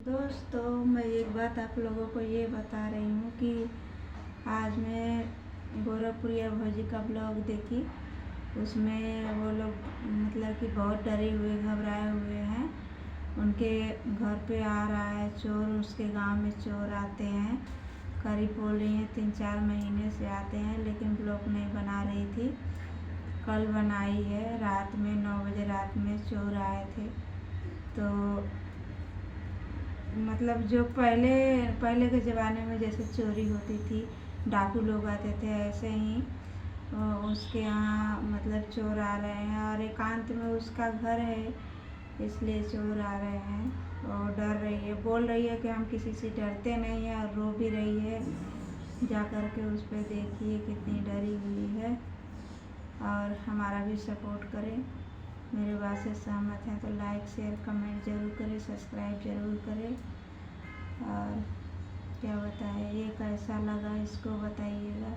दोस्तों, मैं एक बात आप लोगों को ये बता रही हूँ कि आज मैं गोरखपुरिया भौजी का ब्लॉग देखी। उसमें वो लोग मतलब कि बहुत डरे हुए घबराए हुए हैं। उनके घर पे आ रहा है चोर, उसके गांव में चोर आते हैं। करीब बोल रही हैं 3-4 महीने से आते हैं, लेकिन ब्लॉग नहीं बना रही थी। कल बनाई है। रात में 9 बजे रात में चोर आए थे। तो मतलब जो पहले के ज़माने में जैसे चोरी होती थी, डाकू लोग आते थे, ऐसे ही उसके यहाँ मतलब चोर आ रहे हैं और एकांत में उसका घर है, इसलिए चोर आ रहे हैं। और डर रही है, बोल रही है कि हम किसी से डरते नहीं हैं, और रो भी रही है। जा कर के उस पर देखिए कितनी डरी हुई है। और हमारा भी सपोर्ट करें। मेरे बात से सहमत हैं तो लाइक शेयर कमेंट ज़रूर करें, सब्सक्राइब ज़रूर करें। और क्या बताएं, ये कैसा लगा इसको बताइएगा।